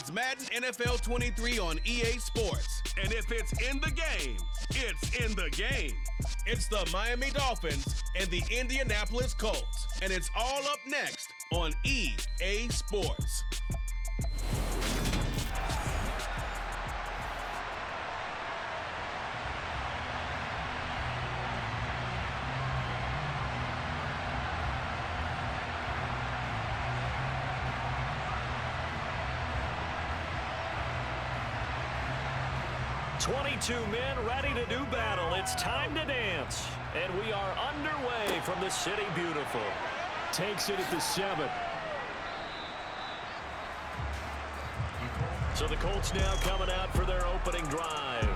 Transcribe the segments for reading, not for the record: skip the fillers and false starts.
It's Madden NFL 23 on EA Sports. And if it's in the game, it's in the game. It's the Miami Dolphins and the Indianapolis Colts. And it's all up next on EA Sports. Two men ready to do battle. It's time to dance. And we are underway from the City Beautiful. Takes it at the 7. So the Colts now coming out for their opening drive.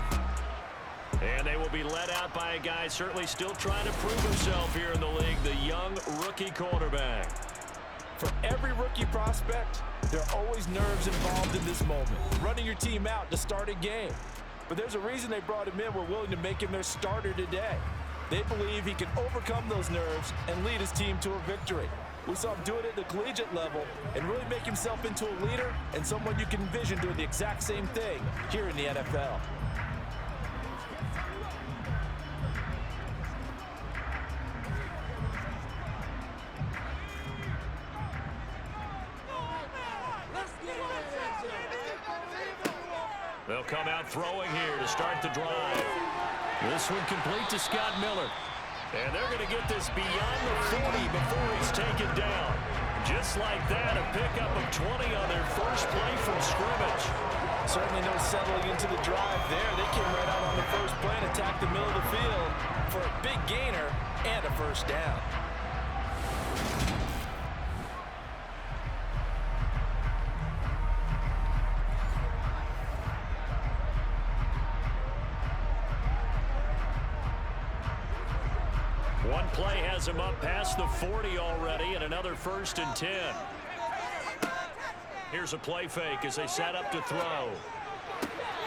And they will be led out by a guy certainly still trying to prove himself here in the league, the young rookie quarterback. For every rookie prospect, there are always nerves involved in this moment. Running your team out to start a game. But there's a reason they brought him in. We're willing to make him their starter today. They believe he can overcome those nerves and lead his team to a victory. We saw him do it at the collegiate level and really make himself into a leader and someone you can envision doing the exact same thing here in the NFL. They'll come out throwing here to start the drive. This one complete to Scott Miller. And they're going to get this beyond the 40 before he's taken down. Just like that, a pickup of 20 on their first play from scrimmage. Certainly no settling into the drive there. They came right out on the first play and attacked the middle of the field for a big gainer and a first down. One play has him up past the 40 already, and another 1st and 10. Here's a play fake as they set up to throw.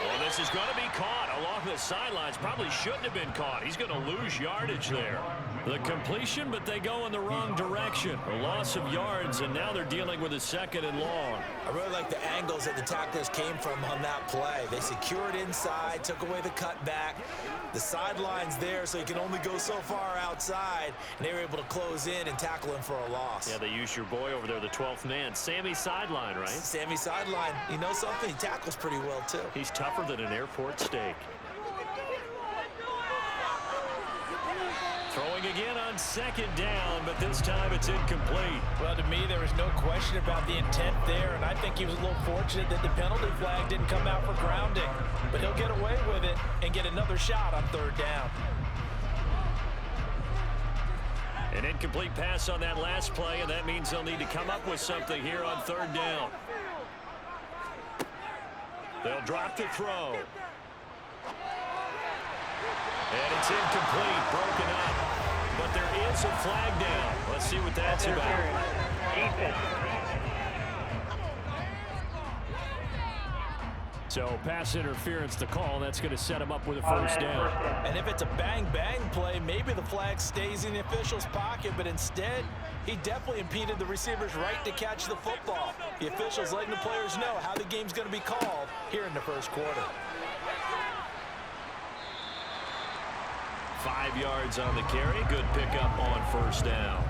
Oh, this is going to be caught along the sidelines. Probably shouldn't have been caught. He's going to lose yardage there. The completion, but they go in the wrong direction. A loss of yards, and now they're dealing with a 2nd and long. I really like the angles that the tacklers came from on that play. They secured inside, took away the cutback. The sideline's there, so he can only go so far outside, and they were able to close in and tackle him for a loss. Yeah, they used your boy over there, the 12th man. Sammy Sideline, right? Sammy Sideline. You know something? He tackles pretty well, too. He's tougher than an airport steak. Throwing again on 2nd down, but this time it's incomplete. Well, to me, there was no question about the intent there, and I think he was a little fortunate that the penalty flag didn't come out for grounding. But he'll get away with it and get another shot on 3rd down. An incomplete pass on that last play, and that means they'll need to come up with something here on 3rd down. They'll drop the throw. And it's incomplete, broken up. But there is a flag down. Let's see what that's about. So pass interference to call. That's going to set him up with a 1st down. And if it's a bang-bang play, maybe the flag stays in the official's pocket, but instead, he definitely impeded the receiver's right to catch the football. The official's letting the players know how the game's going to be called here in the 1st quarter. 5 yards on the carry. Good pickup on 1st down.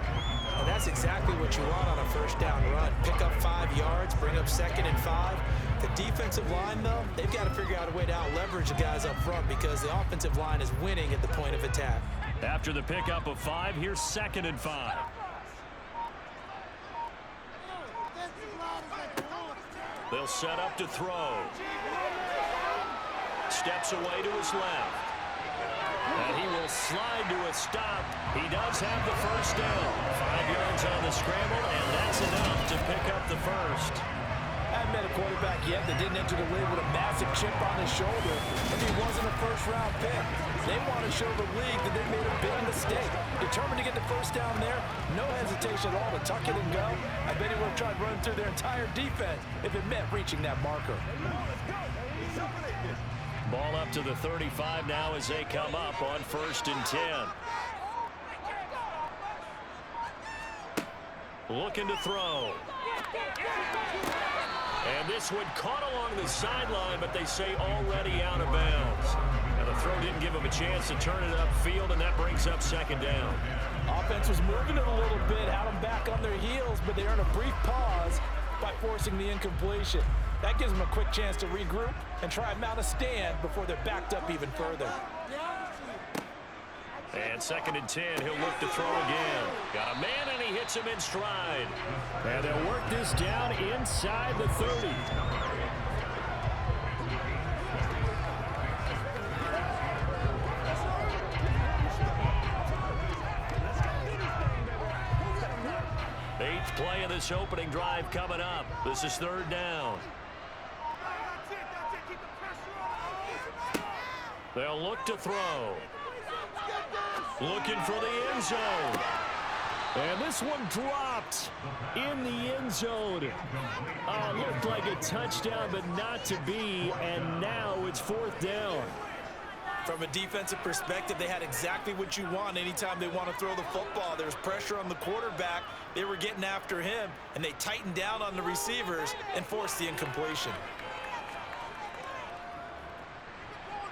And that's exactly what you want on a 1st down run. Pick up 5 yards, bring up 2nd and 5. The defensive line, though, they've got to figure out a way to out-leverage the guys up front because the offensive line is winning at the point of attack. After the pickup of 5, here's 2nd and 5. They'll set up to throw. Steps away to his left. And he will slide to a stop. He does have the 1st down. 5 yards on the scramble, and that's enough to pick up the 1st. I haven't met a quarterback yet that didn't enter the league with a massive chip on his shoulder if he wasn't a 1st-round pick. They want to show the league that they made a big mistake. Determined to get the 1st down there, no hesitation at all to tuck it and go. I bet he would have tried running through their entire defense if it meant reaching that marker. Ball up to the 35 now as they come up on 1st and 10. Looking to throw. And this one caught along the sideline, but they say already out of bounds. And the throw didn't give him a chance to turn it upfield, and that brings up second down. Offense was moving it a little bit, had them back on their heels, but they earned a brief pause by forcing the incompletion. That gives them a quick chance to regroup and try and mount a stand before they're backed up even further. And 2nd and 10, he'll look to throw again. Got a man, and he hits him in stride. And they'll work this down inside the 30. Eighth play of this opening drive coming up. This is 3rd down. They'll look to throw. Looking for the end zone. And this one dropped in the end zone. Looked like a touchdown, but not to be. And now it's 4th down. From a defensive perspective, they had exactly what you want anytime they want to throw the football. There's pressure on the quarterback. They were getting after him, and they tightened down on the receivers and forced the incompletion.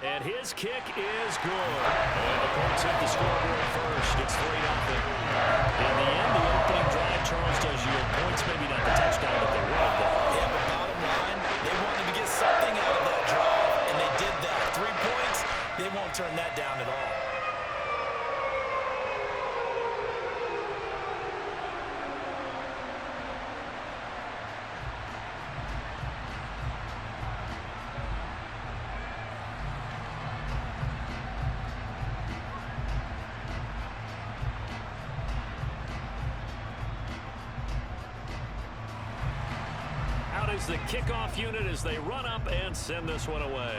And his kick is good. And the Colts hit the scoreboard first. It's 3-0. In the end, the opening drive, Charles, does yield points. Maybe not the touchdown that they wanted. Yeah, but bottom line, they wanted to get something out of that drive, and they did that. 3 points, they won't turn that down at all. Is the kickoff unit as they run up and send this one away.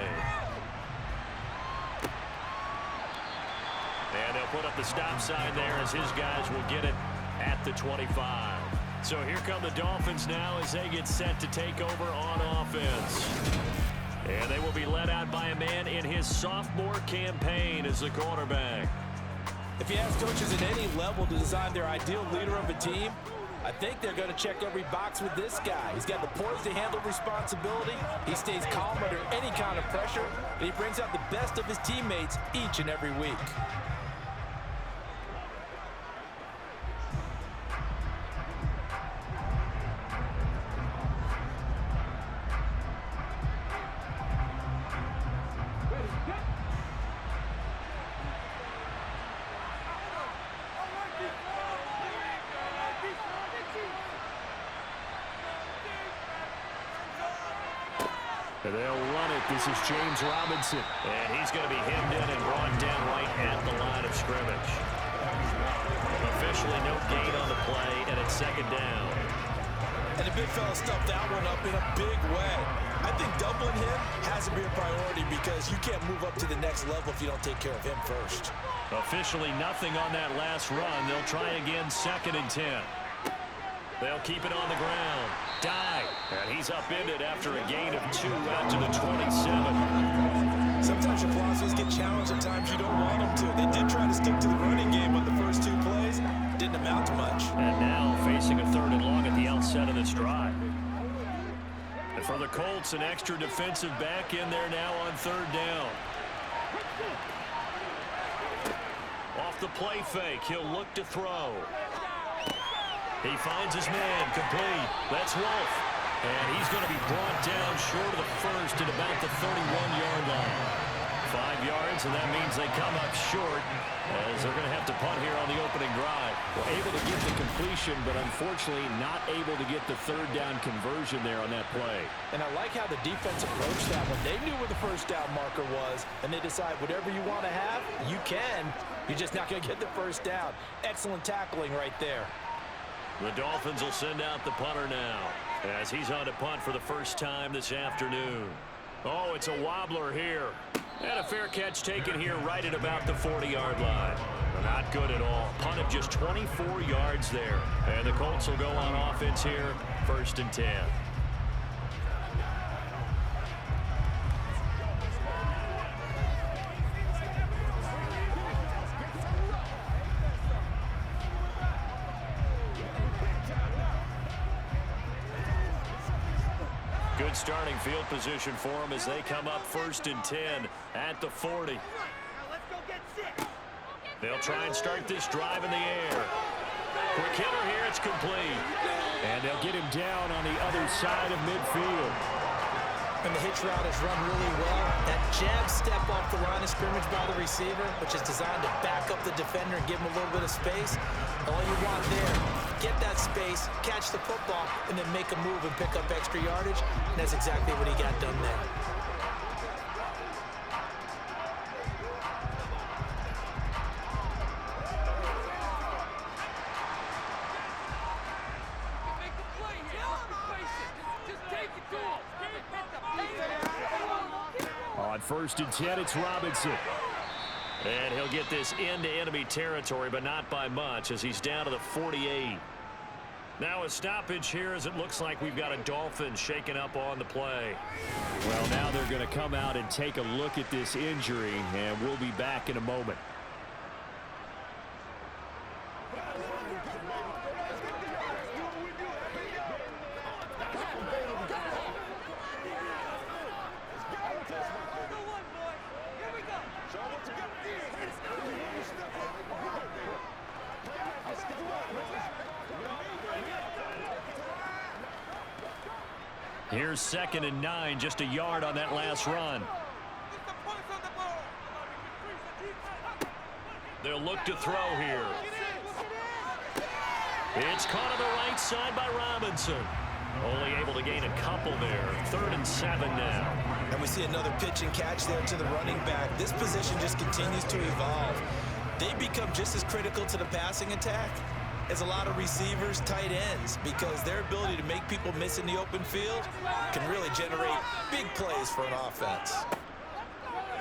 And they'll put up the stop sign there as his guys will get it at the 25. So here come the Dolphins now as they get set to take over on offense. And they will be led out by a man in his sophomore campaign as the quarterback. If you ask coaches at any level to design their ideal leader of a team, I think they're going to check every box with this guy. He's got the poise to handle responsibility. He stays calm under any kind of pressure, and he brings out the best of his teammates each and every week. And they'll run it. This is James Robinson. And he's going to be hemmed in and brought down right at the line of scrimmage. Officially no gain on the play, and it's 2nd down. And the big fella stuffed that one up in a big way. I think doubling him has to be a priority because you can't move up to the next level if you don't take care of him first. Officially nothing on that last run. They'll try again 2nd and 10. They'll keep it on the ground. Dive. And he's upended after a gain of 2 out to the 27. Sometimes your philosophies get challenged at times you don't want them to. They did try to stick to the running game on the first 2 plays. Didn't amount to much. And now facing a 3rd and long at the outset of this drive. And for the Colts, an extra defensive back in there now on 3rd down. Off the play fake, he'll look to throw. He finds his man, complete. That's Wolf. And he's going to be brought down short of the first at about the 31-yard line. 5 yards, and that means they come up short as they're going to have to punt here on the opening drive. Well, able to get the completion, but unfortunately not able to get the 3rd down conversion there on that play. And I like how the defense approached that one. They knew where the 1st down marker was, and they decide whatever you want to have, you can. You're just not going to get the 1st down. Excellent tackling right there. The Dolphins will send out the punter now as he's on to punt for the first time this afternoon. Oh, it's a wobbler here. And a fair catch taken here right at about the 40-yard line. Not good at all. Punt of just 24 yards there. And the Colts will go on offense here, 1st and 10. Good starting field position for them as they come up 1st and 10 at the 40. They'll try and start this drive in the air. Quick hitter here, it's complete. And they'll get him down on the other side of midfield. And the hitch route is run really well. That jab step off the line of scrimmage by the receiver, which is designed to back up the defender and give him a little bit of space. All you want there, get that space, catch the football, and then make a move and pick up extra yardage. And that's exactly what he got done there. On 1st and 10, it's Robinson. And he'll get this into enemy territory, but not by much as he's down to the 48. Now a stoppage here as it looks like we've got a Dolphin shaking up on the play. Well, now they're going to come out and take a look at this injury, and we'll be back in a moment. Here's 2nd and 9, just a yard on that last run. They'll look to throw here. It's caught on the right side by Robinson. Only able to gain a couple there. 3rd and 7 now. And we see another pitch and catch there to the running back. This position just continues to evolve. They become just as critical to the passing attack as a lot of receivers, tight ends, because their ability to make people miss in the open field can really generate big plays for an offense.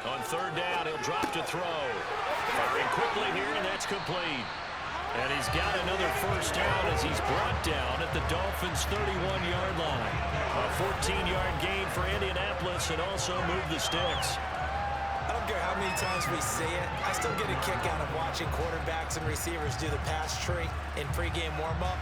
On 3rd down, he'll drop to throw. Firing quickly here, and that's complete. And he's got another 1st down as he's brought down at the Dolphins' 31-yard line. A 14-yard gain for Indianapolis and also move the sticks. I don't care how many times we see it. I still get a kick out of watching quarterbacks and receivers do the pass tree in pregame warm-up.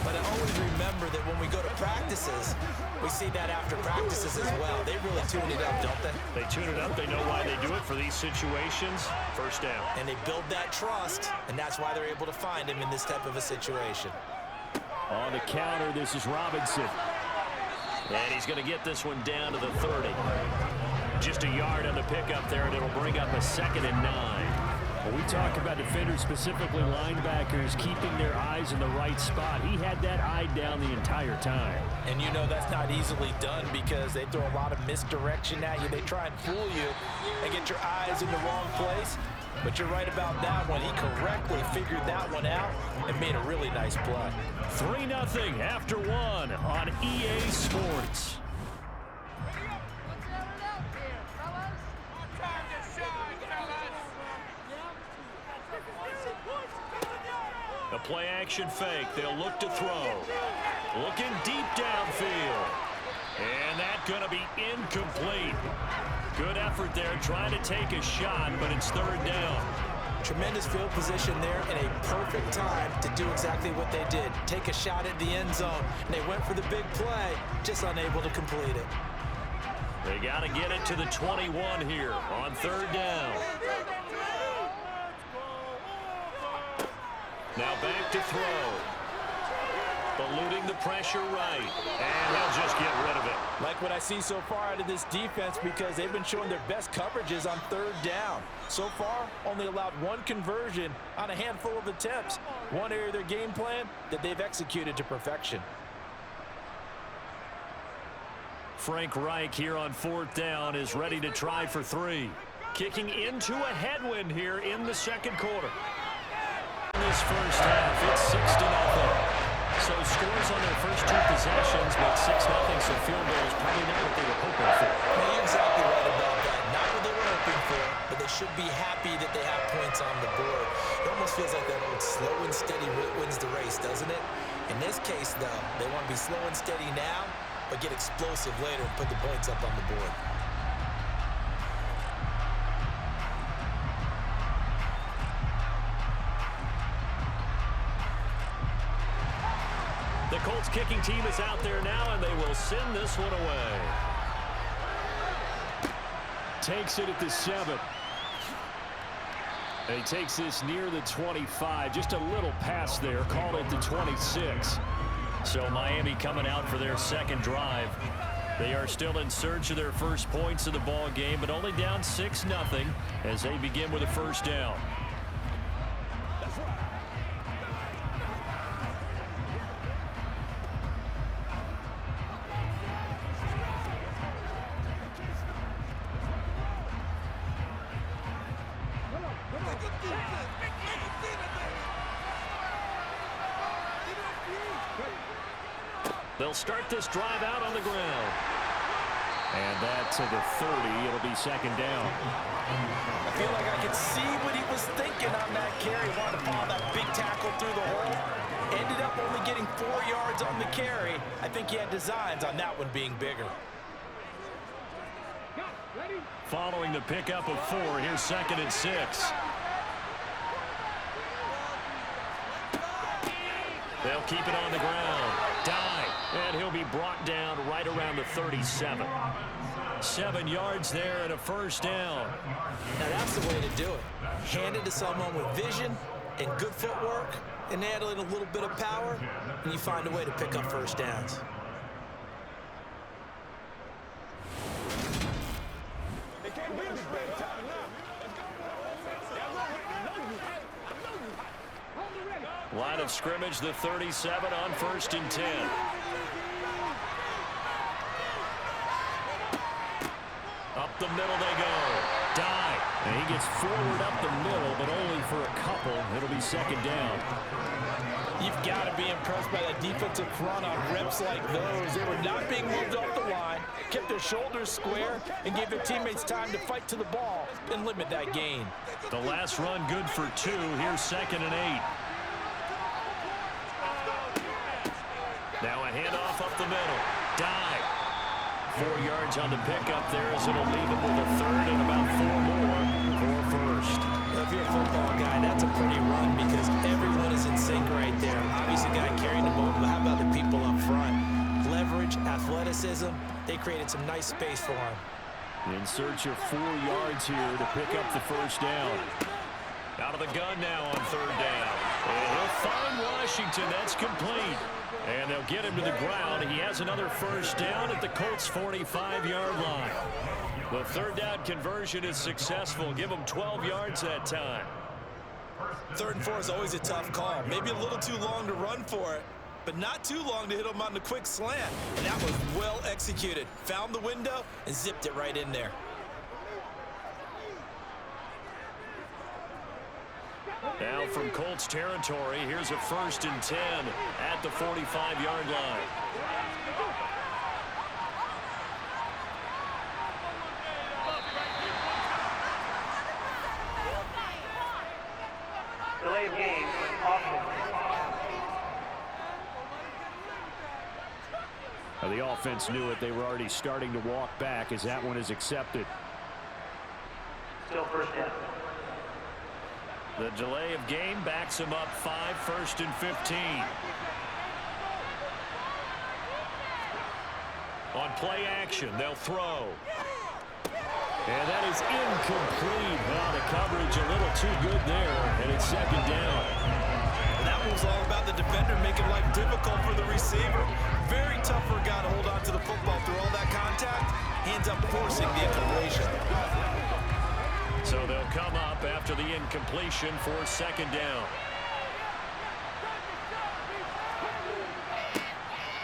But I always remember that when we go to practices, we see that after practices as well. They really tune it up, don't they? They tune it up. They know why they do it for these situations. 1st down. And they build that trust, and that's why they're able to find him in this type of a situation. On the counter, this is Robinson. And he's going to get this one down to the 30. Just a yard on the pickup there, and it'll bring up a 2nd and 9. When we talk about defenders, specifically linebackers, keeping their eyes in the right spot, he had that eye down the entire time. And you know that's not easily done because they throw a lot of misdirection at you. They try and fool you and get your eyes in the wrong place. But you're right about that one. He correctly figured that one out and made a really nice play. 3-0 after 1 on EA Sports. A play action fake. They'll look to throw. Looking deep downfield. And that's going to be incomplete. Good effort there trying to take a shot, but it's 3rd down. Tremendous field position there and a perfect time to do exactly what they did. Take a shot at the end zone. And they went for the big play, just unable to complete it. They got to get it to the 21 here on 3rd down. Now back to throw. Eluding the pressure right. And they'll just get rid of it. Like what I see so far out of this defense because they've been showing their best coverages on 3rd down. So far, only allowed 1 conversion on a handful of attempts. One area of their game plan that they've executed to perfection. Frank Reich here on 4th down is ready to try for 3. Kicking into a headwind here in the 2nd quarter. In this 1st half, it's 6-0. So scores on their first 2 possessions, but 6-0, so field goal is probably not what they were hoping for. Well, you're exactly right about that. Not what they were hoping for, but they should be happy that they have points on the board. It almost feels like that old slow and steady wins the race, doesn't it? In this case, though, they want to be slow and steady now, but get explosive later and put the points up on the board. The Colts kicking team is out there now, and they will send this one away. Takes it at the 7. And he takes this near the 25. Just a little pass there. Called it the 26. So Miami coming out for their second drive. They are still in search of their first points of the ball game, but only down 6-0 as they begin with a first down. They'll start this drive out on the ground. And that to the 30. It'll be second down. I feel like I could see what he was thinking on that carry. Wanted to follow that big tackle through the hole. Ended up only getting 4 yards on the carry. I think he had designs on that one being bigger. Following the pickup of 4, here's 2nd and 6. They'll keep it on the ground. Dive. And he'll be brought down right around the 37. 7 yards there and a first down. Now that's the way to do it. Hand it to someone with vision and good footwork and add in a little bit of power, and you find a way to pick up first downs. Line of scrimmage, the 37 on 1st and 10. Up the middle they go. Dive. And he gets forward up the middle, but only for a couple. It'll be second down. You've got to be impressed by that defensive front on reps like those. They were not being moved off the line, kept their shoulders square, and gave their teammates time to fight to the ball and limit that gain. The last run good for 2. Here's 2nd and 8. Now a handoff up the middle. Dive. 4 yards on the pickup there as it'll leave it with a 3rd and about 4 more for first. Well, if you're a football guy, that's a pretty run because everyone is in sync right there. Obviously, the guy carrying the ball, but how about the people up front? Leverage, athleticism, they created some nice space for him. In search of 4 yards here to pick up the first down. Out of the gun now on 3rd down. And he'll find Washington. That's complete. And they'll get him to the ground. He has another first down at the Colts' 45-yard line. The 3rd down conversion is successful. Give them 12 yards that time. 3rd and 4 is always a tough call. Maybe a little too long to run for it, but not too long to hit him on the quick slant. And that was well executed. Found the window and zipped it right in there. Now from Colts territory, here's a 1st and 10 at the 45-yard line. Delay of game, offense. The offense knew it. They were already starting to walk back as that one is accepted. Still first down. The delay of game backs him up 5, 1st and 15. On play action, they'll throw. And that is incomplete. Well, the coverage a little too good there, and it's second down. That was all about the defender making life difficult for the receiver. Very tough for a guy to hold on to the football through all that contact. He ends up forcing the incompletion. So they'll come up after the incompletion for 2nd down.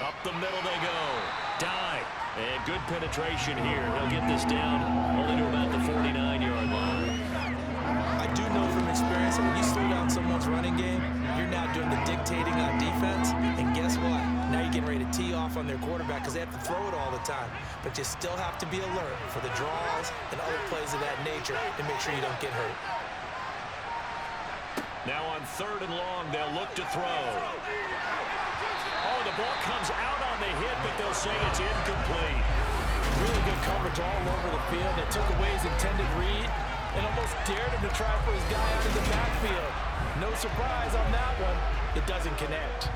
Up the middle they go. Dive. And good penetration here. He'll get this down only to about the 49-yard line. I do know from experience that when you slow down someone's running game, you're now doing the dictating on defense. And guess what? Now you're getting ready to tee off on their quarterback because they have to throw it all the time. But you still have to be alert for the draws and other plays of that nature to make sure you don't get hurt. Now on 3rd and long, they'll look to throw. Oh, the ball comes out on the hit, but they'll say it's incomplete. Really good coverage all over the field. They took away his intended read and almost dared him to try for his guy out of the backfield. No surprise on that one. It doesn't connect.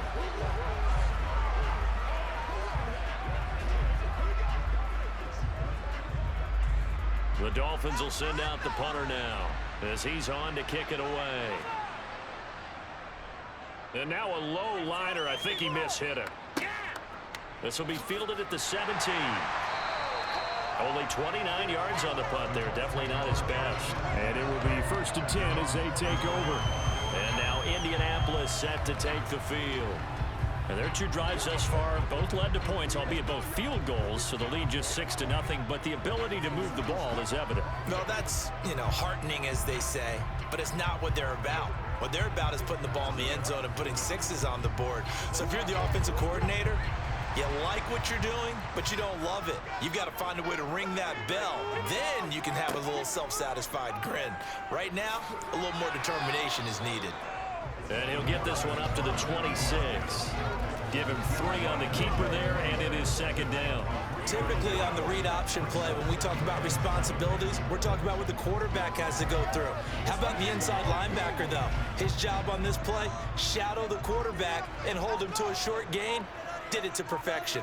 The Dolphins will send out the punter now as he's on to kick it away. And now a low liner. I think he mishit it. This will be fielded at the 17. Only 29 yards on the punt there. Definitely not his best. And it will be 1st and 10 as they take over. And now Indianapolis set to take the field. And their 2 drives thus far both led to points, albeit both field goals, so the lead just 6-0, but the ability to move the ball is evident. Well, that's, heartening, as they say, but it's not what they're about. What they're about is putting the ball in the end zone and putting 6s on the board. So if you're the offensive coordinator, you like what you're doing, but you don't love it. You've got to find a way to ring that bell. Then you can have a little self-satisfied grin. Right now, a little more determination is needed. And he'll get this one up to the 26. Give him 3 on the keeper there, and it is 2nd down. Typically on the read option play, when we talk about responsibilities, we're talking about what the quarterback has to go through. How about the inside linebacker, though? His job on this play, shadow the quarterback and hold him to a short gain. Did it to perfection.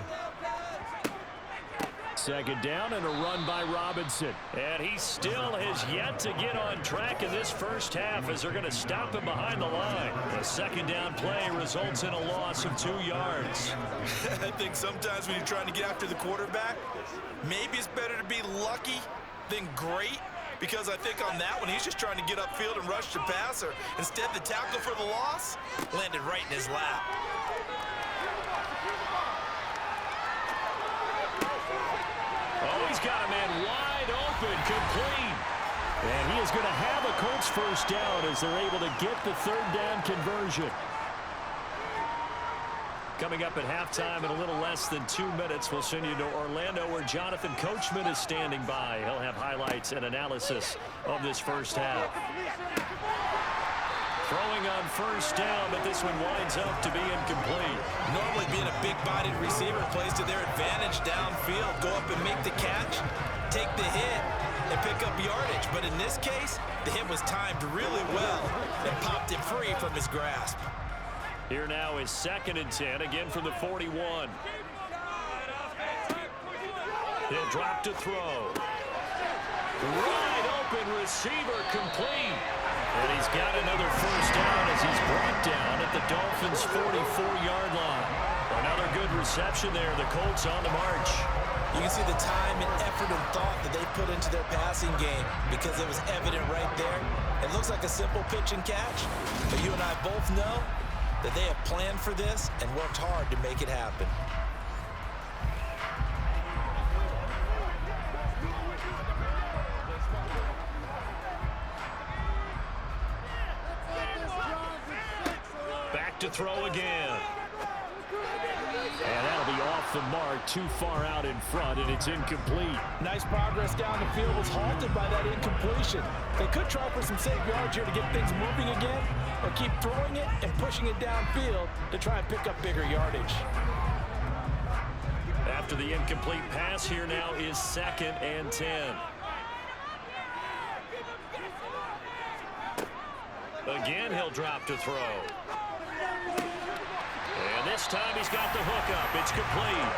2nd down and a run by Robinson. And he still has yet to get on track in this first half as they're going to stop him behind the line. The 2nd down play results in a loss of 2 yards. I think sometimes when you're trying to get after the quarterback, maybe it's better to be lucky than great, because I think on that one, he's just trying to get upfield and rush the passer. Instead, the tackle for the loss landed right in his lap. Oh, he's got a man wide open, complete. And he is going to have a Colts 1st down as they're able to get the 3rd down conversion. Coming up at halftime in a little less than 2 minutes, we'll send you to Orlando where Jonathan Coachman is standing by. He'll have highlights and analysis of this first half. Throwing on 1st down, but this one winds up to be incomplete. Normally being a big-bodied receiver plays to their advantage downfield. Go up and make the catch, take the hit, and pick up yardage. But in this case, the hit was timed really well and popped it free from his grasp. Here now is 2nd and 10, again from the 41. He'll drop to throw. Wide open receiver, complete. And he's got another 1st down as he's brought down at the Dolphins' 44-yard line. Another good reception there. The Colts on the march. You can see the time and effort and thought that they put into their passing game because it was evident right there. It looks like a simple pitch and catch, but you and I both know that they have planned for this and worked hard to make it happen. Back to throw again. And that'll be off the mark, too far out in front, and it's incomplete. Nice progress down the field, was halted by that incompletion. They could try for some safe yards here to get things moving again, or keep throwing it and pushing it downfield to try and pick up bigger yardage. After the incomplete pass, here now is 2nd and 10. Again, he'll drop to throw. And this time he's got the hook up. It's complete.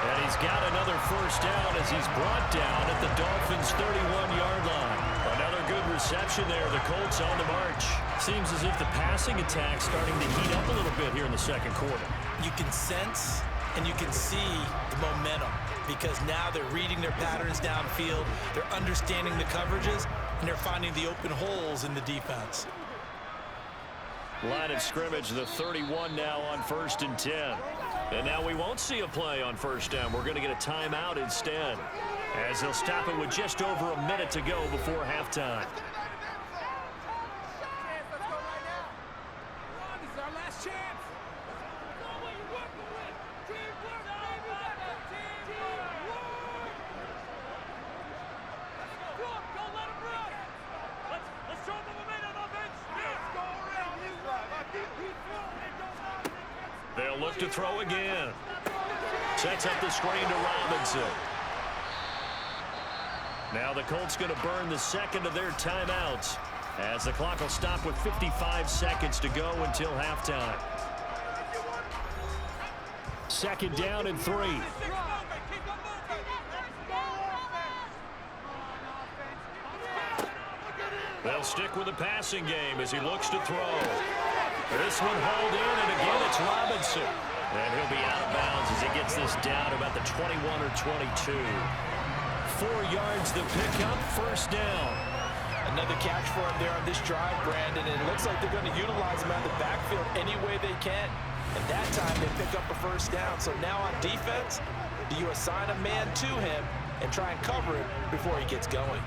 And he's got another 1st down as he's brought down at the Dolphins' 31-yard line. Another good reception there. The Colts on the march. Seems as if the passing attack's starting to heat up a little bit here in the 2nd quarter. You can sense and you can see the momentum because now they're reading their patterns downfield, they're understanding the coverages, and they're finding the open holes in the defense. Line of scrimmage, the 31 now on 1st and 10. And now we won't see a play on 1st down. We're going to get a timeout instead, as they'll stop it with just over a minute to go before halftime. They'll look to throw again. Sets up the screen to Robinson. Now the Colts going to burn the 2nd of their timeouts as the clock will stop with 55 seconds to go until halftime. 2nd down and 3. They'll stick with the passing game as he looks to throw. This one hauled in, and again it's Robinson. And he'll be out of bounds as he gets this down about the 21 or 22. 4 yards the pickup, first down. Another catch for him there on this drive, Brandon. And it looks like they're going to utilize him out of the backfield any way they can. And that time they pick up a first down. So now on defense, do you assign a man to him and try and cover it before he gets going?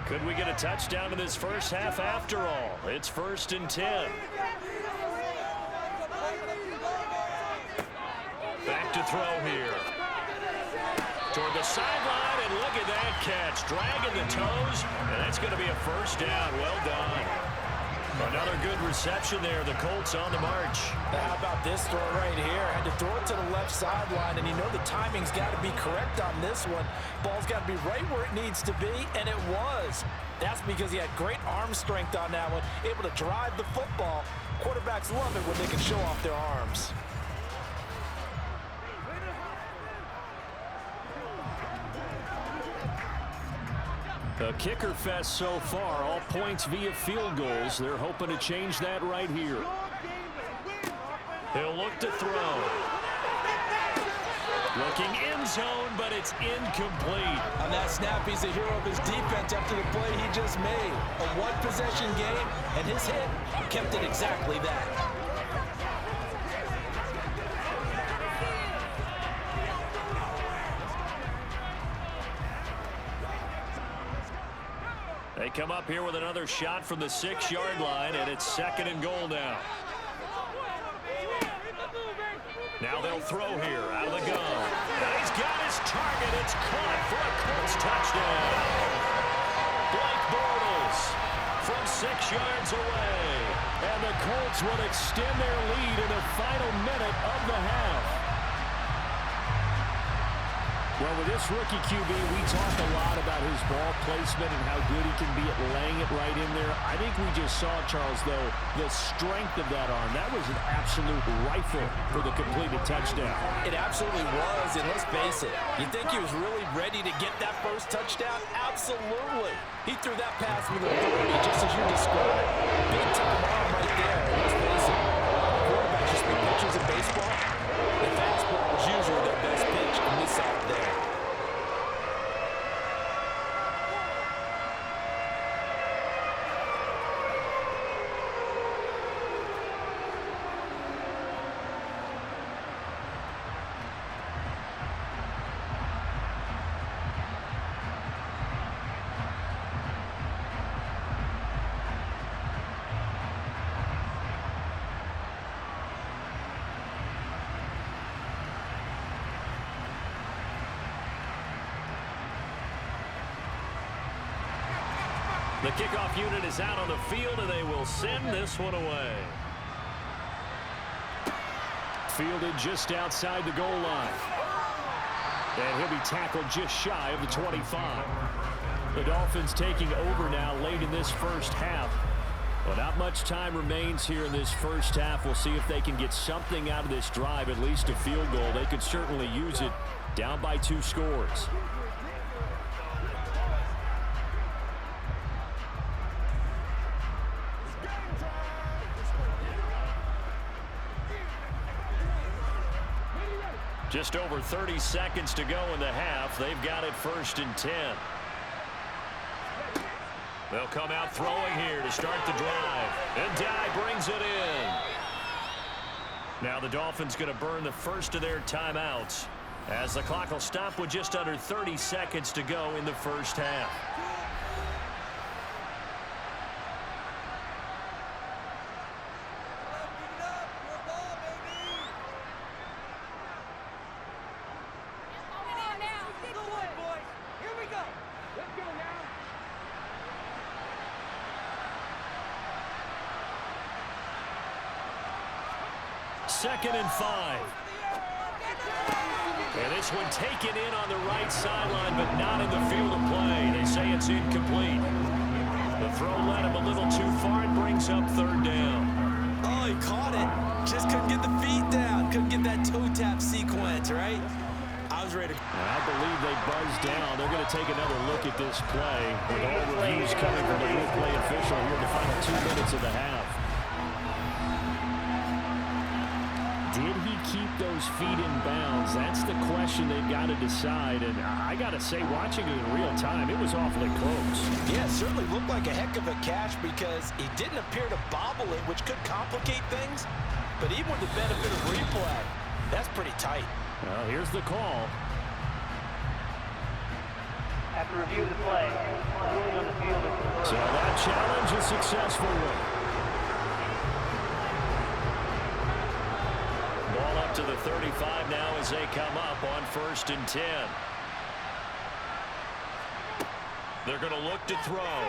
Could we get a touchdown in this first half after all? It's 1st and 10. Back to throw here. Toward the sideline, and look at that catch. Dragging the toes, and that's going to be a first down. Well done. Another good reception there. The Colts on the march. How about this throw right here? Had to throw it to the left sideline, and you know the timing's got to be correct on this one. Ball's got to be right where it needs to be, and it was. That's because he had great arm strength on that one, able to drive the football. Quarterbacks love it when they can show off their arms. A kicker fest so far, all points via field goals. They're hoping to change that right here. He'll look to throw. Looking end zone, but it's incomplete. On that snap, he's the hero of his defense after the play he just made. A one-possession game, and his hit kept it exactly that. They come up here with another shot from the 6-yard line, and it's 2nd and goal now. Now they'll throw here out of the gun. And he's got his target. It's caught for a Colts touchdown. Blake Bortles from 6 yards away. And the Colts will extend their lead in the final minute of the half. Well, with this rookie QB, we talk a lot about his ball placement and how good he can be at laying it right in there. I think we just saw, Charles, though, the strength of that arm. That was an absolute rifle for the completed touchdown. It absolutely was, and let's face it, you think he was really ready to get that first touchdown? Absolutely. He threw that pass with authority, just as you described. Big-time arm right there. Let's face it, quarterbacks just make pitches in baseball. The fastball was usually their best pitch, and we saw it there. The kickoff unit is out on the field, and they will send this one away. Fielded just outside the goal line. And he'll be tackled just shy of the 25. The Dolphins taking over now late in this first half. Well, not much time remains here in this first half. We'll see if they can get something out of this drive, at least a field goal. They could certainly use it, down by 2 scores. Just over 30 seconds to go in the half. They've got it 1st and 10. They'll come out throwing here to start the drive. And Dye brings it in. Now the Dolphins going to burn the first of their timeouts as the clock will stop with just under 30 seconds to go in the first half. Second and 5. And this one taken in on the right sideline, but not in the field of play. They say it's incomplete. The throw led him a little too far and brings up 3rd down. Oh, he caught it. Just couldn't get the feet down. Couldn't get that toe tap sequence, right? I buzz rate. I believe they buzzed down. They're going to take another look at this play with all reviews coming from the replay official here in the final 2 minutes of the half. Did he keep those feet in bounds? That's the question they've got to decide. And I got to say, watching it in real time, it was awfully close. Yeah, it certainly looked like a heck of a catch because he didn't appear to bobble it, which could complicate things. But even with the benefit of replay, that's pretty tight. Well, here's the call. After review of the play, ruling on the field is... So that challenge is successful. Ball up to the 35 now as they come up on 1st and 10. They're going to look to throw.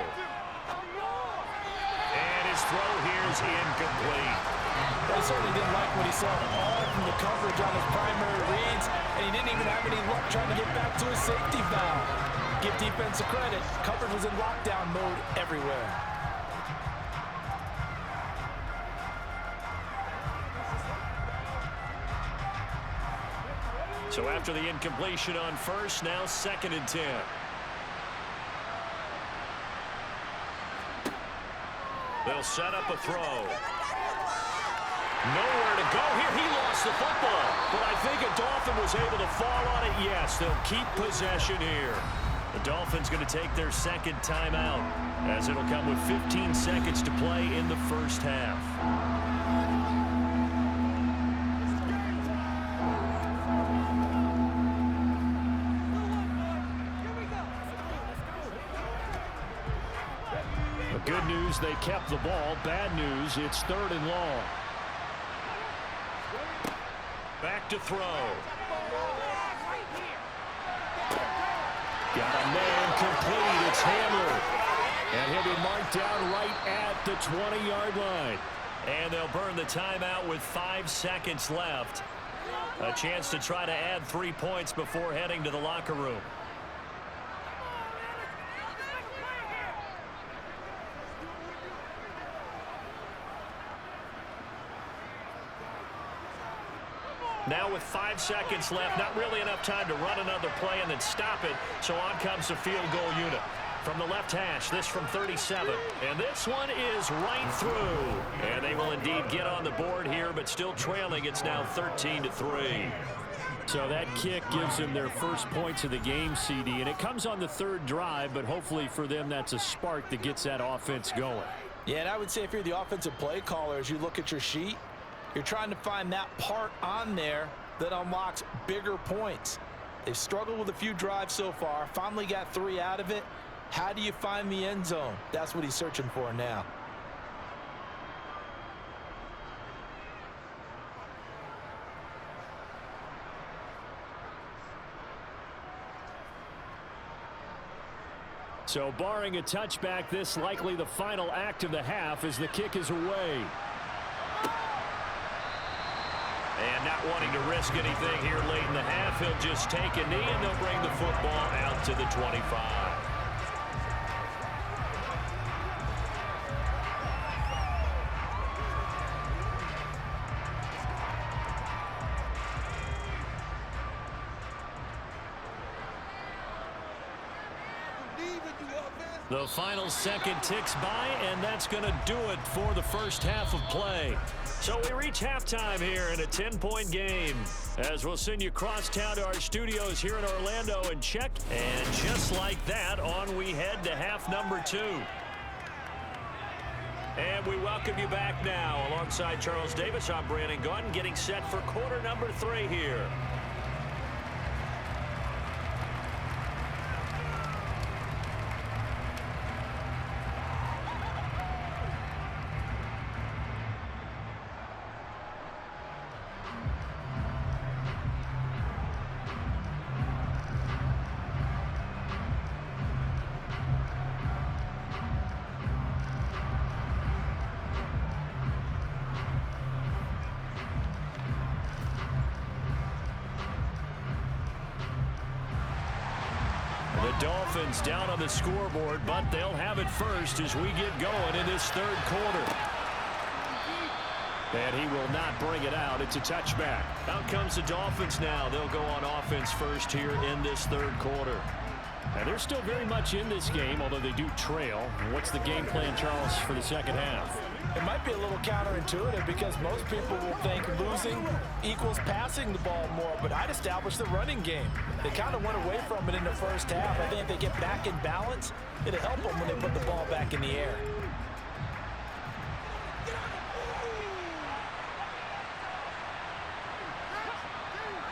And his throw here is incomplete. He certainly didn't like what he saw all from the coverage on his primary reads, and he didn't even have any luck trying to get back to his safety valve. Give defense a credit. Coverage was in lockdown mode everywhere. So after the incompletion on 1st, now 2nd and 10. They'll set up a throw. Nowhere to go here. He lost the football. But I think a Dolphin was able to fall on it. Yes, they'll keep possession here. The Dolphins going to take their 2nd timeout as it'll come with 15 seconds to play in the 1st half. Good news, they kept the ball. Bad news, it's 3rd and long. Back to throw. Got a man complete. It's Hamler. And he'll be marked down right at the 20-yard line. And they'll burn the timeout with 5 seconds left. A chance to try to add 3 points before heading to the locker room. Now with 5 seconds left, not really enough time to run another play and then stop it. So on comes the field goal unit. From the left hash, this from 37. And this one is right through. And they will indeed get on the board here, but still trailing. It's now 13-3. So that kick gives them their first points of the game, CD. And it comes on the 3rd drive, but hopefully for them that's a spark that gets that offense going. Yeah, and I would say if you're the offensive play caller, as you look at your sheet, you're trying to find that part on there that unlocks bigger points. They've struggled with a few drives so far, finally got 3 out of it. How do you find the end zone? That's what he's searching for now. So barring a touchback, this likely the final act of the half as the kick is away. And not wanting to risk anything here late in the half, he'll just take a knee and they'll bring the football out to the 25. The final second ticks by, and that's going to do it for the first half of play. So we reach halftime here in a 10-point game, as we'll send you across town to our studios here in Orlando and check. And just like that, on we head to half number 2. And we welcome you back now. Alongside Charles Davis, I'm Brandon Gunn, getting set for quarter number 3 here. The Dolphins down on the scoreboard, but they'll have it first as we get going in this 3rd quarter. And he will not bring it out. It's a touchback. Out comes the Dolphins now. They'll go on offense first here in this third quarter. And they're still very much in this game, although they do trail. What's the game plan, Charles, for the second half? It might be a little counterintuitive because most people will think losing equals passing the ball more, but I'd establish the running game. They kind of went away from it in the first half. I think if they get back in balance, it'll help them when they put the ball back in the air.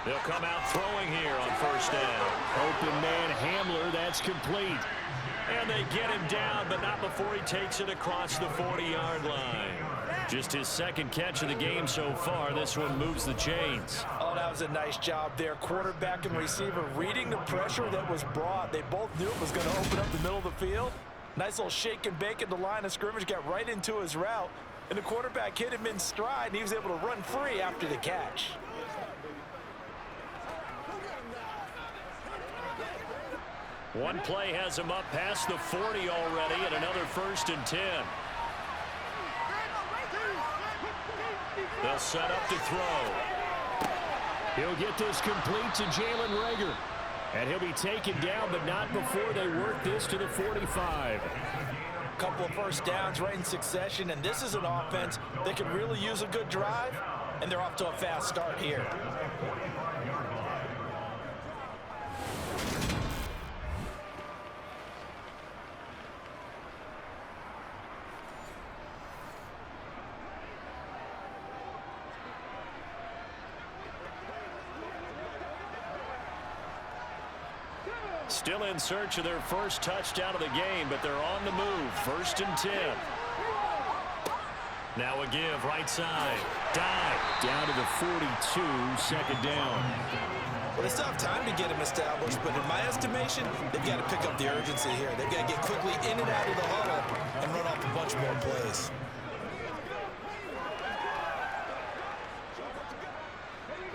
They'll come out throwing here on first down. Open man Hamler, that's complete. And they get him down, but not before he takes it across the 40-yard line. Just his second catch of the game so far. This one moves the chains. Oh, that was a nice job there. Quarterback and receiver reading the pressure that was brought. They both knew it was going to open up the middle of the field. Nice little shake and bake at the line of scrimmage, got right into his route. And the quarterback hit him in stride, and he was able to run free after the catch. One play has him up past the 40 already, and another 1st and 10. They'll set up to throw. He'll get this complete to Jalen Reagor. And he'll be taken down, but not before they work this to the 45. A couple of first downs right in succession, and this is an offense that could really use a good drive, and they're off to a fast start here. Still in search of their first touchdown of the game, but they're on the move. 1st and 10. Now a give right side. Dive. Down to the 42, second down. Well, they still have time to get him established, but in my estimation, they've got to pick up the urgency here. They've got to get quickly in and out of the huddle and run off a bunch more plays.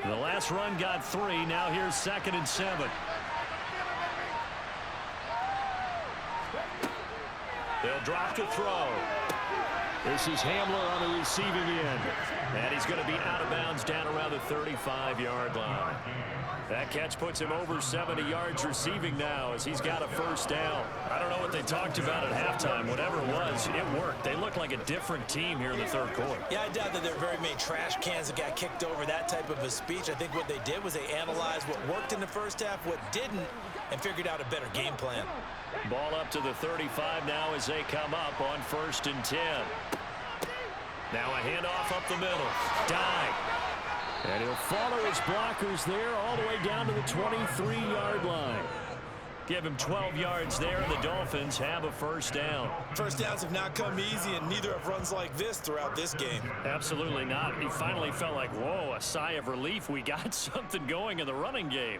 The last run got 3. Now here's 2nd and 7. They'll drop to throw. This is Hamler on the receiving end. And he's going to be out of bounds down around the 35-yard line. That catch puts him over 70 yards receiving now as he's got a first down. I don't know what they talked about at halftime. Whatever it was, it worked. They look like a different team here in the third quarter. Yeah, I doubt that there are very many trash cans that got kicked over, that type of a speech. I think what they did was they analyzed what worked in the first half, what didn't, and figured out a better game plan. Ball up to the 35 now as they come up on 1st and 10. Now a handoff up the middle. Dive. And he'll follow his blockers there all the way down to the 23-yard line. Give him 12 yards there, and the Dolphins have a first down. First downs have not come easy, and neither have runs like this throughout this game. Absolutely not. He finally felt like, whoa, a sigh of relief. We got something going in the running game.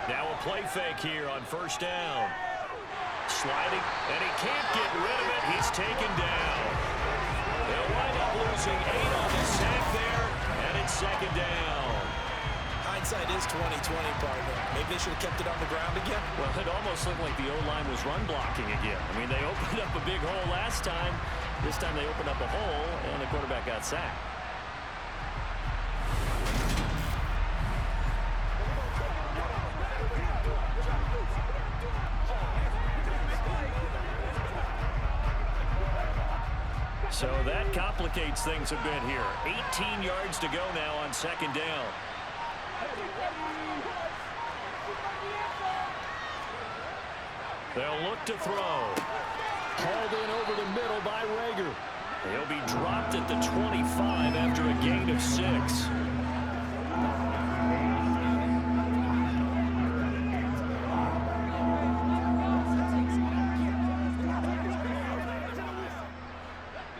Now a play fake here on first down. Sliding, and he can't get rid of it. He's taken down. They'll wind up losing 8 on the sack there, and it's 2nd down. Hindsight is 20/20, partner. Maybe they should have kept it on the ground again. Well, it almost looked like the O-line was run blocking again. I mean, they opened up a big hole last time. This time they opened up a hole, and the quarterback got sacked. So that complicates things a bit here. 18 yards to go now on 2nd down. They'll look to throw. Hauled in over the middle by Reagor. He'll be dropped at the 25 after a gain of 6.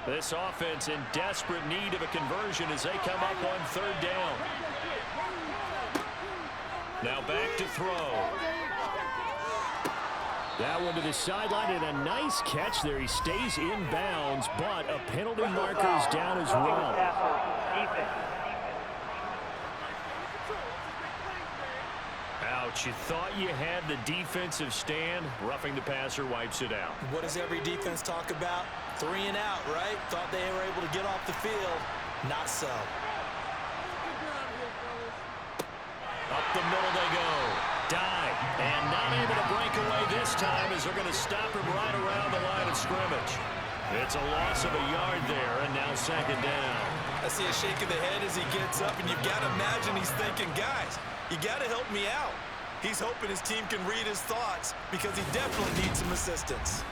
This offense in desperate need of a conversion as they come up on 3rd down. Now back to throw. That one to the sideline, and a nice catch there. He stays in bounds, but a penalty marker is down as well. Ouch, you thought you had the defensive stand. Roughing the passer wipes it out. What does every defense talk about? 3 and out, right? Thought they were able to get off the field. Not so. Up the middle they go. Dive, and not able to break away this time as they're going to stop him right around the line of scrimmage. It's a loss of a yard there, and now second down. I see a shake of the head as he gets up, and you've got to imagine he's thinking, guys, you got to help me out. He's hoping his team can read his thoughts because he definitely needs some assistance.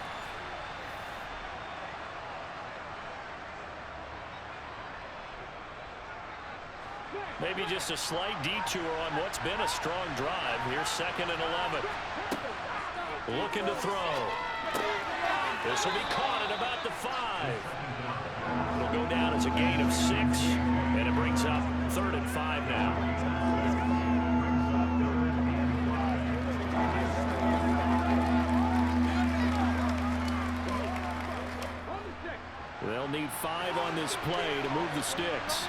Maybe just a slight detour on what's been a strong drive. Here's 2nd and 11. Looking to throw. This will be caught at about the 5. It'll go down as a gain of 6, and it brings up 3rd and 5 now. They'll need 5 on this play to move the sticks.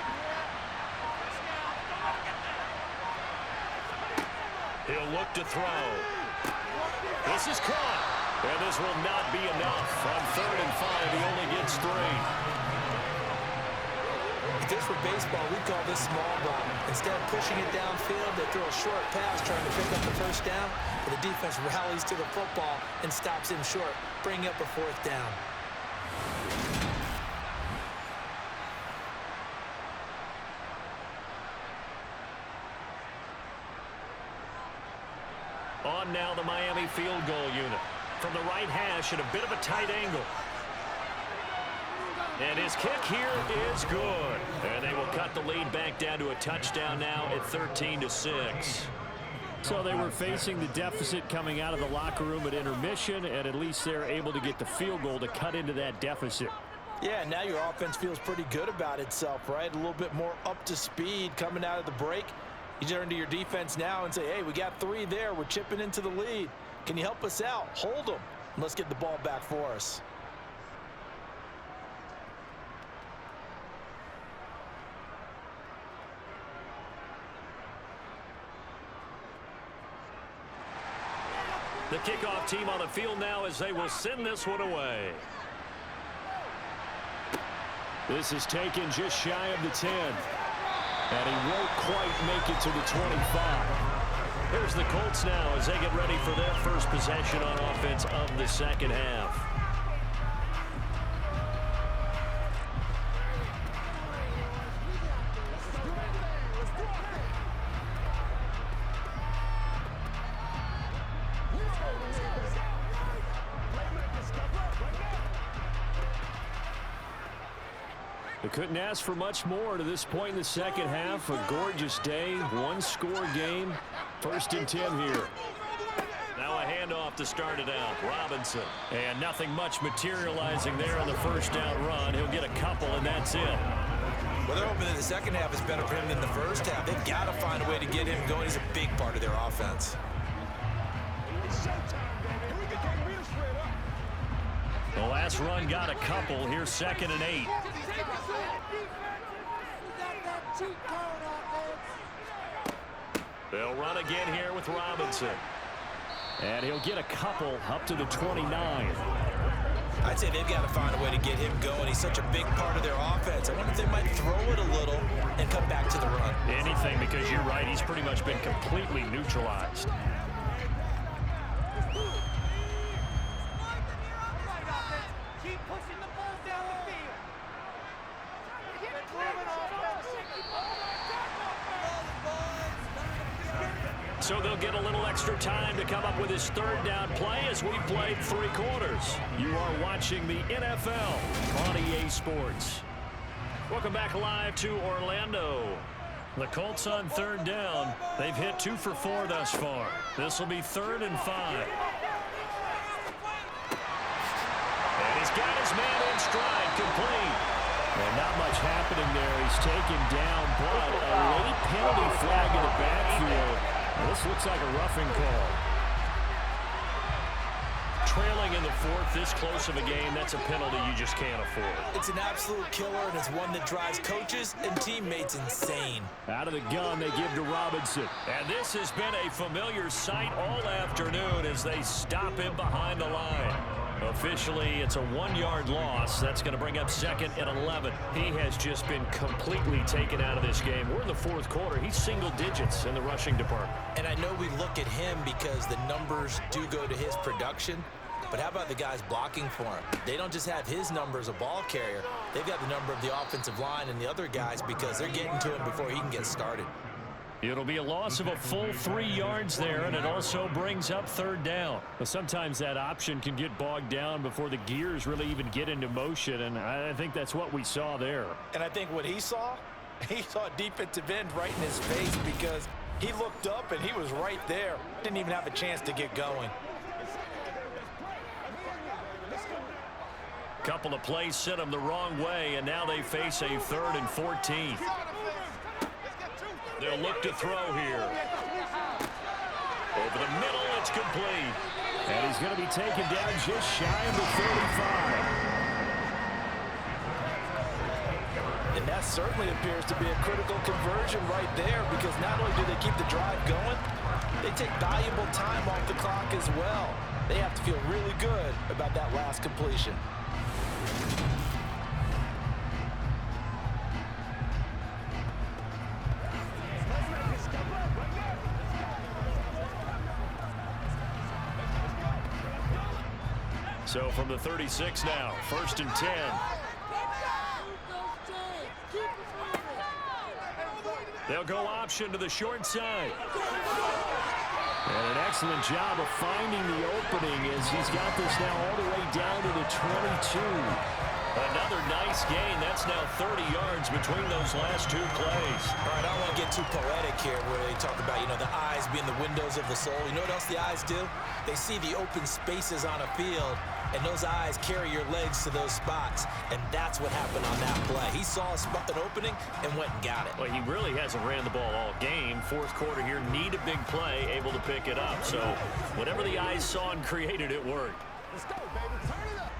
He'll look to throw. This is caught. And this will not be enough. On 3rd and 5, he only gets 3. If this were baseball, we'd call this small ball. Instead of pushing it downfield, they throw a short pass trying to pick up the 1st down, but the defense rallies to the football and stops him short, bringing up a 4th down. On now the Miami field goal unit. From the right hash at a bit of a tight angle. And his kick here is good. And they will cut the lead back down to a touchdown now at 13-6. So they were facing the deficit coming out of the locker room at intermission, and at least they're able to get the field goal to cut into that deficit. Yeah, now your offense feels pretty good about itself, right? A little bit more up to speed coming out of the break. You turn to your defense now and say, hey, we got 3 there. We're chipping into the lead. Can you help us out? Hold them. Let's get the ball back for us. The kickoff team on the field now as they will send this one away. This is taken just shy of the 10. And he won't quite make it to the 25. Here's the Colts now as they get ready for their first possession on offense of the second half. They couldn't ask for much more to this point in the second half. A gorgeous day, 1-score game. 1st and 10 here. Now a handoff to start it out. Robinson. And nothing much materializing there on the 1st down run. He'll get a couple, and that's it. Well, they're hoping that the second half is better for him than the first half. They've got to find a way to get him going. He's a big part of their offense. The last run got a couple. Here's 2nd and 8. They'll run again here with Robinson. And he'll get a couple up to the 29. I'd say they've got to find a way to get him going. He's such a big part of their offense. I wonder if they might throw it a little and come back to the run. Anything, because you're right. He's pretty much been completely neutralized. So they'll get a little extra time to come up with his 3rd down play as we played 3 quarters. You are watching the NFL on EA Sports. Welcome back live to Orlando. The Colts on 3rd down. They've hit 2 for 4 thus far. This will be 3rd and 5. And he's got his man in stride, complete. And not much happening there. He's taken down, but a late penalty flag in the backfield. This looks like a roughing call. trailing in the fourth, this close of a game, that's a penalty you just can't afford. It's an absolute killer, and it's one that drives coaches and teammates insane. Out of the gun, they give to Robinson. And this has been a familiar sight all afternoon as they stop him behind the line. Officially, it's a 1-yard loss. That's going to bring up 2nd and 11. He has just been completely taken out of this game. We're in the fourth quarter. He's single digits in the rushing department. And I know we look at him because the numbers do go to his production. But how about the guys blocking for him? They don't just have his number as a ball carrier. They've got the number of the offensive line and the other guys because they're getting to him before he can get started. It'll be a loss of a full 3 yards there, and it also brings up 3rd down. Well, sometimes that option can get bogged down before the gears really even get into motion, and I think that's what we saw there. And I think what he saw a defensive end right in his face because he looked up and he was right there. Didn't even have a chance to get going. Couple of plays sent them the wrong way, and now they face a 3rd and 14. They'll look to throw here. Over the middle, it's complete. And he's going to be taken down just shy of the 35. And that certainly appears to be a critical conversion right there because not only do they keep the drive going, they take valuable time off the clock as well. They have to feel really good about that last completion. So from the 36 now, 1st and 10. They'll go option to the short side. And an excellent job of finding the opening as he's got this now all the way down to the 22. Another nice gain. That's now 30 yards between those last 2 plays. All right, I don't want to get too poetic here where they talk about, the eyes being the windows of the soul. You know what else the eyes do? They see the open spaces on a field, and those eyes carry your legs to those spots, and that's what happened on that play. He saw an opening and went and got it. Well, he really hasn't ran the ball all game. Fourth quarter here, need a big play, able to pick it up. So whatever the eyes saw and created, it worked. Let's go, baby. Turn it up.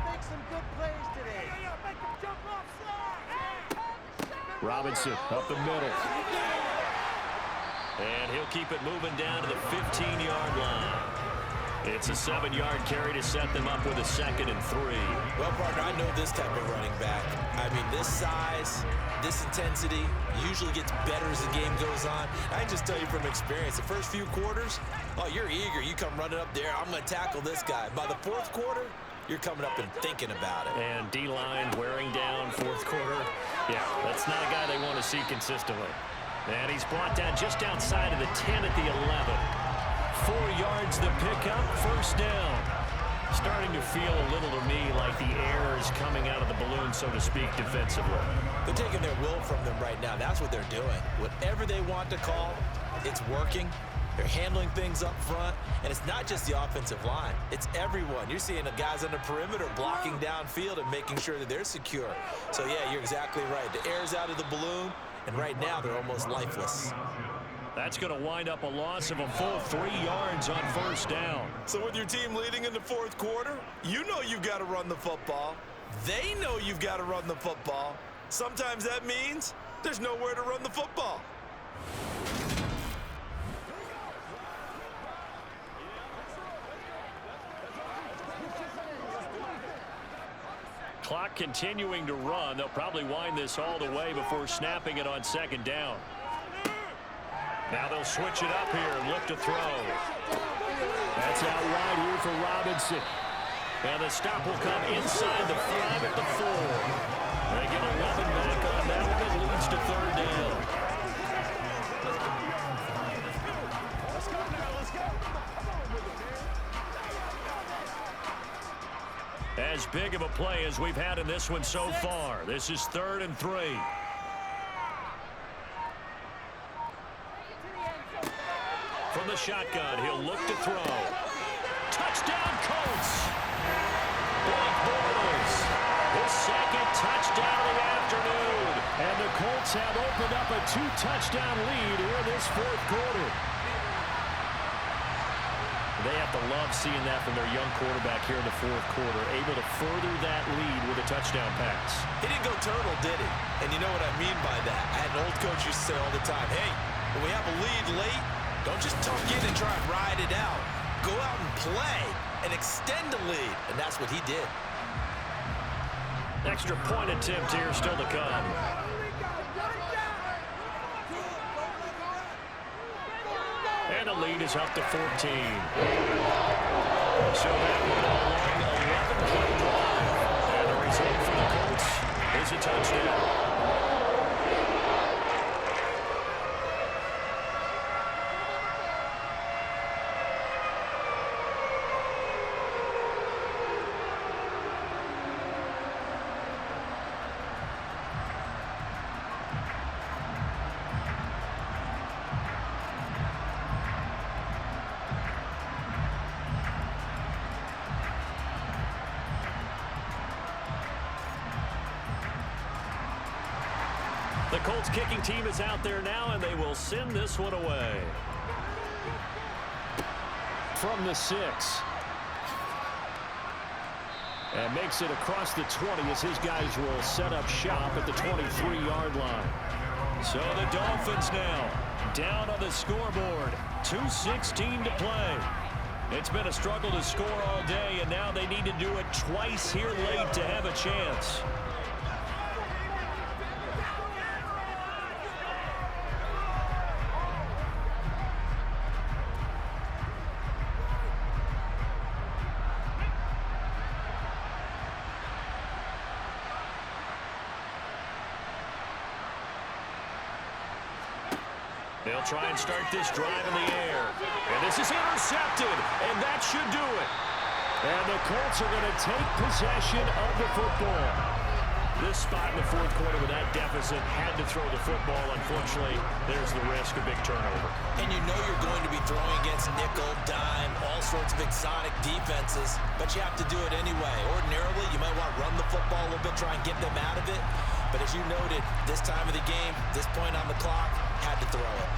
Make some good plays today. Make him jump offside. Robinson up the middle. And he'll keep it moving down to the 15-yard line. It's a 7-yard carry to set them up with a 2nd and 3. Well, partner, I know this type of running back. I mean, this size, this intensity usually gets better as the game goes on. I can just tell you from experience, the first few quarters, oh, you're eager. You come running up there, I'm going to tackle this guy. By the fourth quarter, you're coming up and thinking about it. And D-line wearing down fourth quarter. Yeah, that's not a guy they want to see consistently. And he's brought down just outside of the 10 at the 11. 4 yards the pickup, 1st down. Starting to feel a little to me like the air is coming out of the balloon, so to speak, defensively. They're taking their will from them right now. That's what they're doing. Whatever they want to call, it's working. They're handling things up front, and it's not just the offensive line. It's everyone. You're seeing the guys on the perimeter blocking downfield and making sure that they're secure. So, yeah, you're exactly right. The air's out of the balloon, and right now they're almost lifeless. That's going to wind up a loss of a full 3 yards on 1st down. So with your team leading in the fourth quarter, you know you've got to run the football. They know you've got to run the football. Sometimes that means there's nowhere to run the football. Clock continuing to run. They'll probably wind this all the way before snapping it on 2nd down. Now they'll switch it up here and look to throw. That's out wide here for Robinson. And the stop will come inside the 5 at the 4. They get 11 back on that one. It leads to 3rd down. Let's go now. Let's go. As big of a play as we've had in this one so far. This is 3rd and 3. From the shotgun, he'll look to throw. Touchdown, Colts! Blake Bortles, his 2nd touchdown of the afternoon. And the Colts have opened up a 2-touchdown lead here in this fourth quarter. They have to love seeing that from their young quarterback here in the fourth quarter, able to further that lead with a touchdown pass. He didn't go turtle, did he? And you know what I mean by that. I had an old coach used to say all the time, hey, when we have a lead late, don't just tuck in and try and ride it out. Go out and play and extend the lead. And that's what he did. Extra point attempt here still to come. And the lead is up to 14. So that went a long 11-play drive. And the result for the Colts is a touchdown. The Colts kicking team is out there now, and they will send this one away. From the 6. And makes it across the 20 as his guys will set up shop at the 23-yard line. So the Dolphins now down on the scoreboard. 2:16 to play. It's been a struggle to score all day, and now they need to do it twice here late to have a chance. They'll try and start this drive in the air. And this is intercepted, and that should do it. And the Colts are going to take possession of the football. This spot in the fourth quarter with that deficit had to throw the football. Unfortunately, there's the risk of big turnover. And you know you're going to be throwing against nickel, dime, all sorts of exotic defenses, but you have to do it anyway. Ordinarily, you might want to run the football a little bit, try and get them out of it. But as you noted, this time of the game, this point on the clock, had to throw it.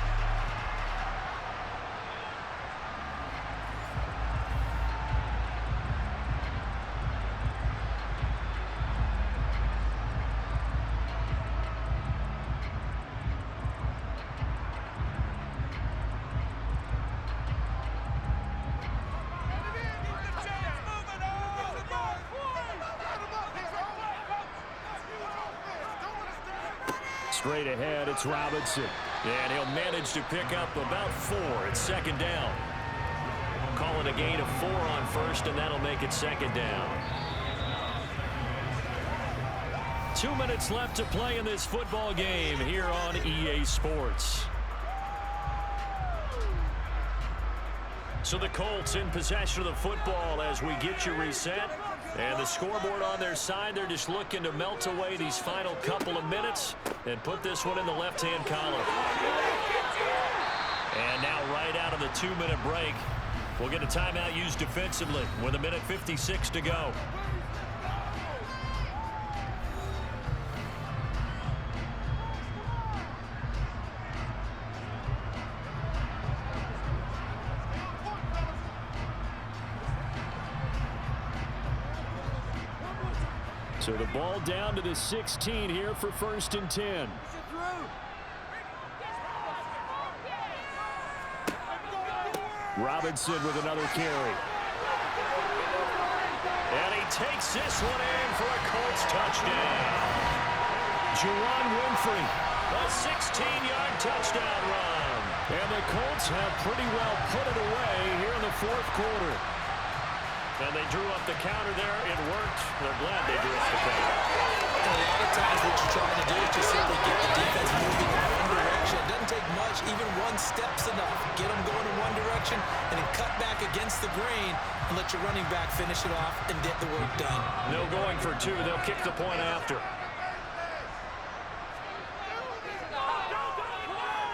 Straight ahead, it's Robinson. And he'll manage to pick up about 4. It's second down. Call it a gain of 4 on first, and that'll make it second down. 2 minutes left to play in this football game here on EA Sports. So the Colts in possession of the football as we get you reset. And the scoreboard on their side, they're just looking to melt away these final couple of minutes and put this one in the left-hand column. And now right out of the 2-minute break, we'll get a timeout used defensively with 1:56 to go. So the ball down to the 16 here for 1st and 10. Robinson with another carry. And he takes this one in for a Colts touchdown. Juwan Winfrey. A 16-yard touchdown run. And the Colts have pretty well put it away here in the fourth quarter. And they drew up the counter there. It worked. They're glad they drew up the counter. And a lot of times what you're trying to do is just simply get the defense moving in one direction. It doesn't take much. Even one step's enough. Get them going in one direction and then cut back against the grain and let your running back finish it off and get the work done. No going for 2. They'll kick the point after.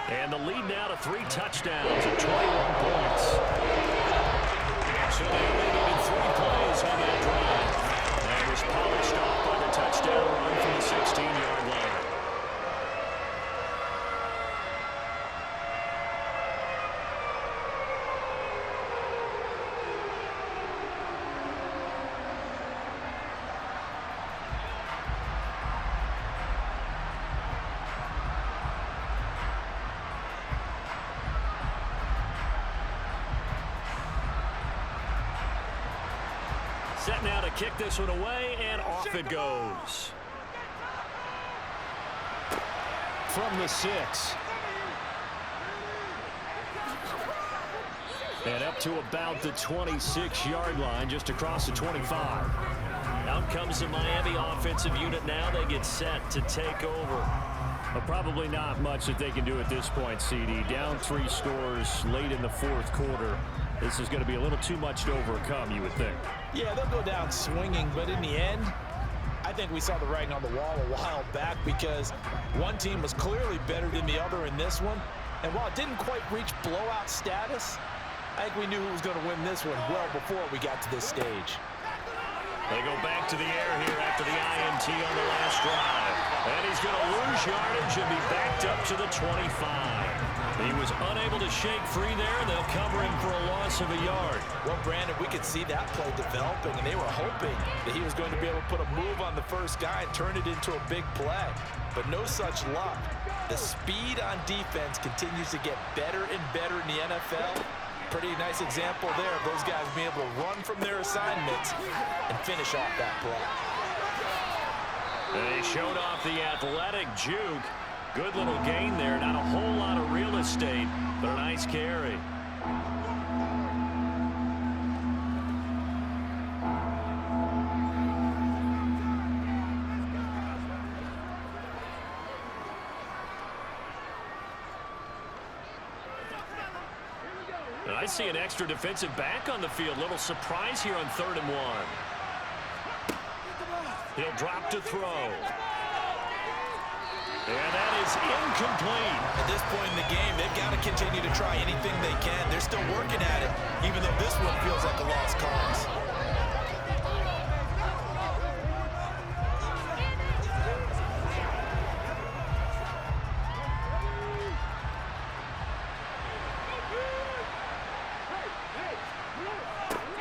And the lead now to 3 touchdowns at 21 points. So they only needed 3 plays on that drive. And was polished off by the touchdown run from the 16-yard line. Set now to kick this one away, and off it goes. From the 6. And up to about the 26-yard line, just across the 25. Out comes the Miami offensive unit now. They get set to take over. But probably not much that they can do at this point, CD. Down 3 scores late in the fourth quarter. This is going to be a little too much to overcome, you would think. Yeah, they'll go down swinging, but in the end, I think we saw the writing on the wall a while back because one team was clearly better than the other in this one. And while it didn't quite reach blowout status, I think we knew who was going to win this one well before we got to this stage. They go back to the air here after the INT on the last drive. And he's going to lose yardage and be backed up to the 25. He was unable to shake free there. They'll cover him for a loss of a yard. Well, Brandon, we could see that play developing, and they were hoping that he was going to be able to put a move on the first guy and turn it into a big play. But no such luck. The speed on defense continues to get better and better in the NFL. Pretty nice example there of those guys being able to run from their assignments and finish off that play. They showed off the athletic juke. Good little gain there. Not a whole lot of real estate, but a nice carry. And I see an extra defensive back on the field. Little surprise here on 3rd and 1. He'll drop to throw. And that is incomplete. At this point in the game, they've got to continue to try anything they can. They're still working at it, even though this one feels like a lost cause.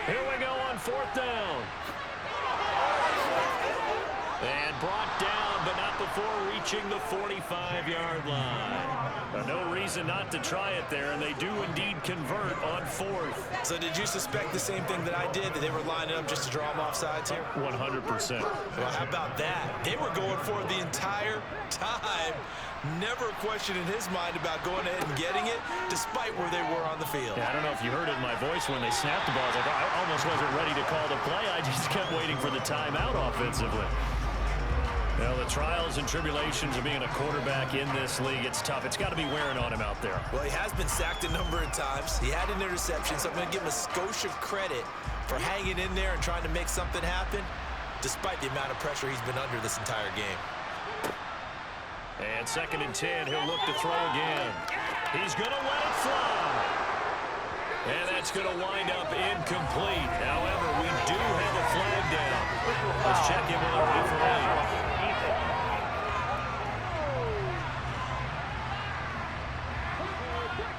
Here we go on 4th down. And brought down, but not before reaching the 45-yard line. No reason not to try it there, and they do indeed convert on 4th. So did you suspect the same thing that I did, that they were lining up just to draw them off sides here? 100%. Well, how about that? They were going for it the entire time. Never a question in his mind about going ahead and getting it, despite where they were on the field. Yeah, I don't know if you heard it in my voice when they snapped the ball. I was like, I almost wasn't ready to call the play. I just kept waiting for the timeout offensively. You know, the trials and tribulations of being a quarterback in this league, it's tough. It's got to be wearing on him out there. Well, he has been sacked a number of times. He had an interception, so I'm going to give him a skosh of credit for hanging in there and trying to make something happen, despite the amount of pressure he's been under this entire game. And 2nd and 10, he'll look to throw again. He's going to let it fly. And that's going to wind up incomplete. However, we do have a flag down. Let's check in with our referee.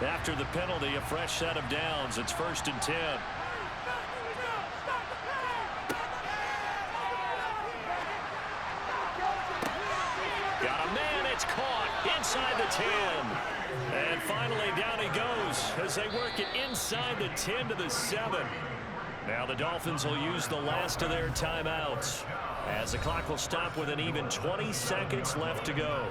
After the penalty, a fresh set of downs. It's 1st and 10. Got a man, it's caught inside the 10. And finally down he goes as they work it inside the 10 to the 7. Now the Dolphins will use the last of their timeouts as the clock will stop with an even 20 seconds left to go.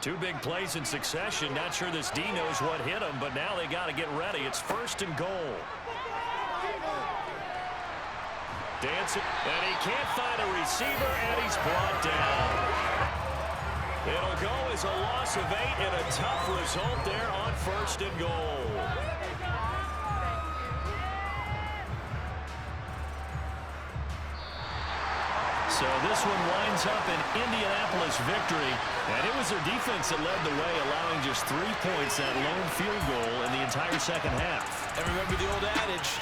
Two big plays in succession. Not sure this D knows what hit him, but now they got to get ready. It's 1st and goal. Dancing, and he can't find a receiver, and he's brought down. It'll go as a loss of 8 and a tough result there on 1st and goal. So this one winds up an Indianapolis victory, and it was their defense that led the way, allowing just 3 points, that lone field goal in the entire second half. And remember the old adage,